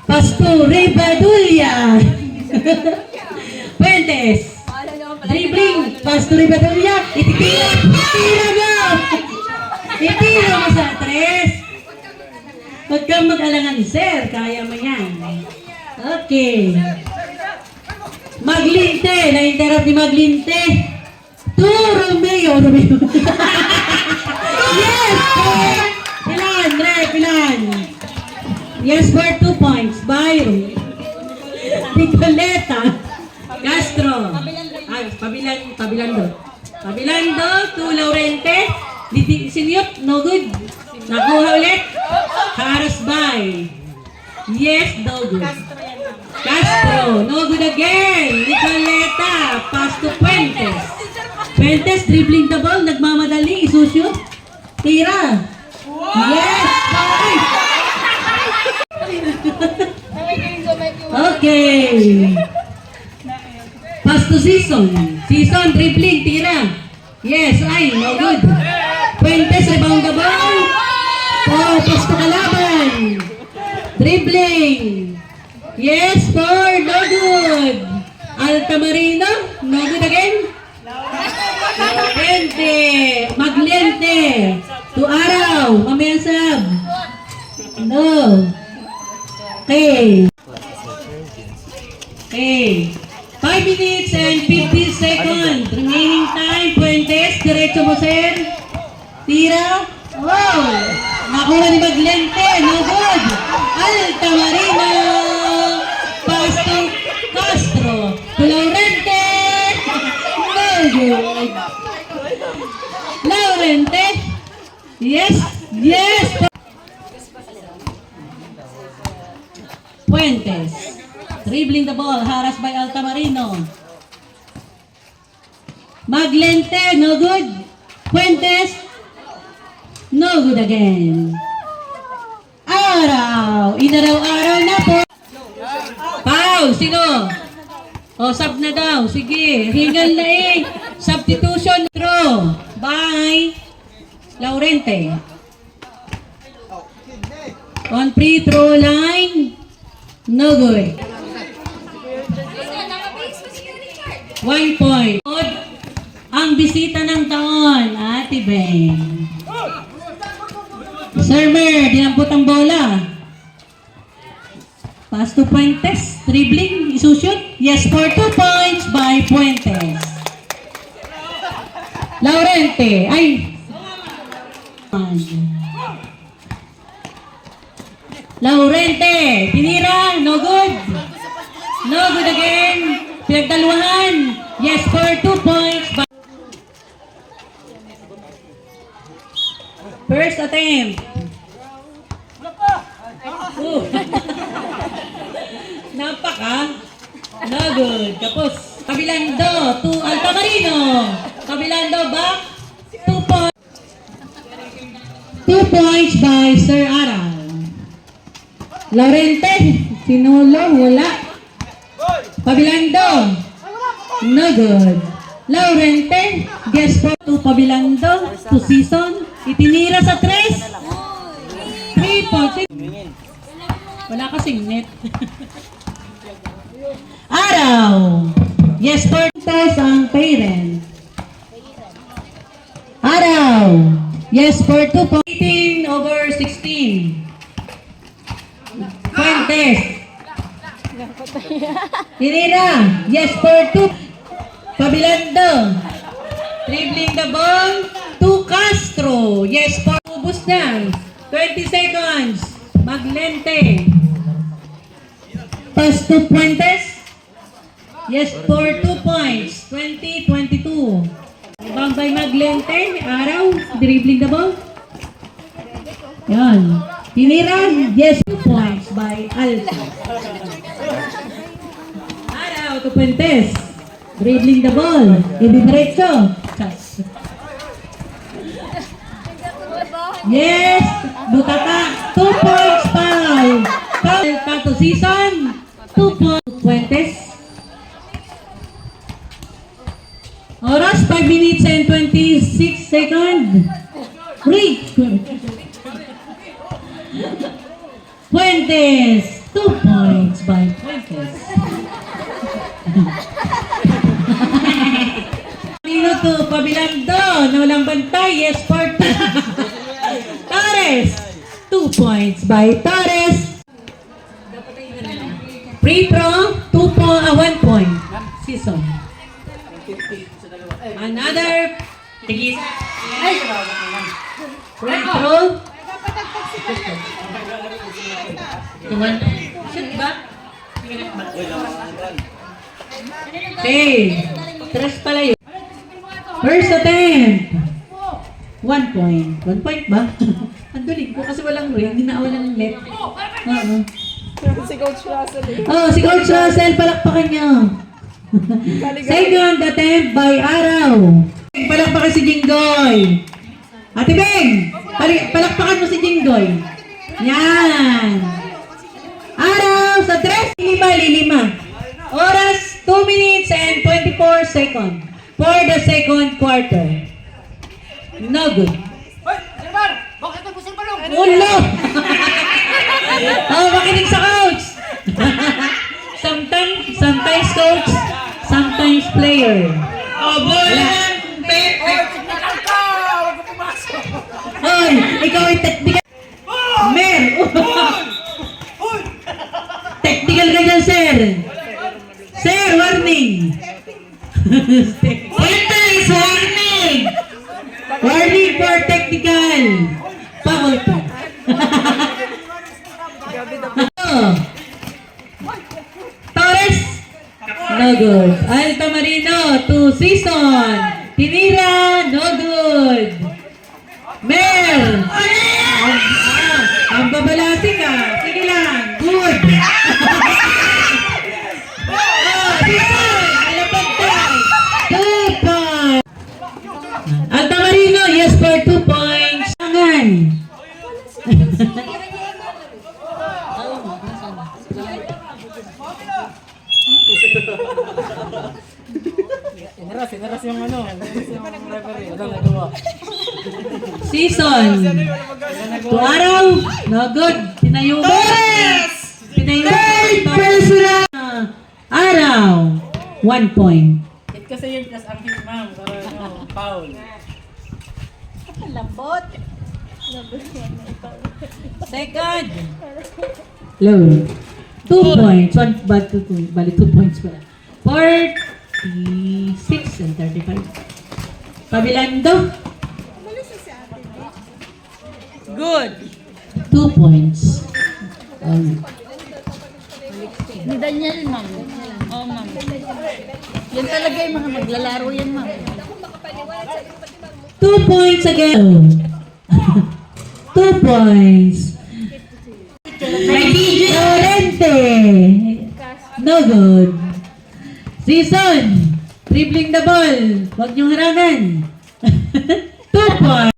Pasto Rivadulla. Puentes. Dribbling. Pasto Rivadulla. Ititira. Itira mo. Itira mo sa 3. Huwag kang mag-alangan, sir. Kaya mo yan. Okay. Maglinte. Na-interrupt ni Maglinte. Romeo. Yes! Pilan, Dre, pilan. Yes, for 2 points. Byron. Nicoleta. Castro. Pabilando. Pabilando to Laurente. Sinyot, no good. Nakuha ulit. Harris by. Yes, no good. Castro, no good again. Nicoleta. Pass to Puentes. Puentes, dribbling the ball. Nagmamadali. Isusyo. Tira. Yes, five. Okay. Pass to Season. Season, dribbling, tira. Yes, ay, no good. Puentes, rebound the ball. Oh, pass to Kalaban. Dribbling. Yes, four, no good. Altamarino, no good again. Magliente. To Araw. Mamaya sab. No. Okay. Okay. 5 minutes and 50 seconds. Remaining time. Puentes. Diretso mo, sir. Tira. Wow. Nakuha ni Magliente. No good. Altamarino. Pass to Castro. To Laurente. No good. Laurente. Yes. Yes. Puentes. Dribbling the ball. Harassed by Altamarino. Maglente. No good. Puentes. No good again. Araw. Inaraw-araw na po. Pau. Sino? O, sub na daw. Sige. Hingal na eh. Substitution. Throw. Bye. Laurente. On free throw line. No good. 1 point. Ang bisita ng taon, Ate Ben. Sir Mer, dinampot ang bola. Pass to Puentes. Dribbling. Isushoot. Yes, for 2 points by Puentes. Laurente. Ay. Laurente. Pinira. No good. No good again. Pinagdaluhan. Yes, for 2 points by first attempt. Nampak ha? No good. Tapos, Kabilando to Altamarino. Kabilando back. 2 points. 2 points by Sir Aral. Laurente. Sinulo. Wala. Kabilando. No good. Laurente. Guess for to Kabilando. To Season. Itinira sa 3. 3 points. Wala kasing net. Araw. Yes, for test ang parent. Araw. Yes, for 2 points. 18 over 16. Fuentes. Tinira. Yes, for 2. Pabilando. Dribbling the ball. To Castro. Yes, for ubus na. 20 seconds. Maglente. Pass to Puentes. Yes, for 2 points. 20-22. Ibang by Maglente. Araw. Dribbling the ball. Yan. Tinira. Yes, 2 points by Alta. Araw to Puentes. Dribbling the ball. Ididiretso. Yes. Butata. 2 points pa. Tato Season. 2 points. Puentes. Oras 5 minutes and 26 seconds. Break. Puentes. 2 points by Fuentes. Minuto, Pabilando, na walang bantay, yes, Porta. Torres, 2 points by Torres. Free throw, 1 point. Season. Another free throw. Shoot back. Okay. Tres pala yun. First attempt. 1 point. 1 point ba? Ang duling ko kasi walang ring. Hindi na walang net. Oo. Si Coach Russell eh. Oh, si Coach Russell, palakpakan niyo. Second attempt by Araw. Palakpakan si Jinggoy. Ate Beng, palakpakan mo si Jinggoy. Yan. Araw sa 3, lilima. Oras, 2 minutes and 24 seconds for the second quarter. No good. Hoy, Silvar! Bakit nagpusol balong? Ulo! Oh, makinig sa coach! sometimes coach, sometimes player. Oh, bola! Technical ka! Huwag mo pumasok! Hoy, ikaw ay technical. Mer! Technical ka dyan, sir. Sir, warning! Fuentes, warning! Warning for technical. Foul pa. Torres, no good. Alta Marino, 2 season. Tinira, no good. Mer, ang babalati ka. Sige lang, good. Season, alapagtay. 2 points. Alta Marino, yes for 2 points. Angan. Sinaras yung ano. Sinaras yung referee. Ano nagawa? Season. Tuaraw. No good. Pinayuban. Personal. Araw. 1 point. Hit kasi yun plus ang hit, ma'am. Pero ano, foul. Lambot. Second. Low. 2 points. 1 but 2 points. Bali 2 points pala. 46 and 35. Pabilando. Good. 2 points. Ni Daniel, ma'am. Oo, ma'am. Yan talaga yung mga maglalaro yan, ma'am. 2 points again. 2 points. May DJ Orente. No good. Season. Dribbling the ball. Huwag niyong harangan. 2 points.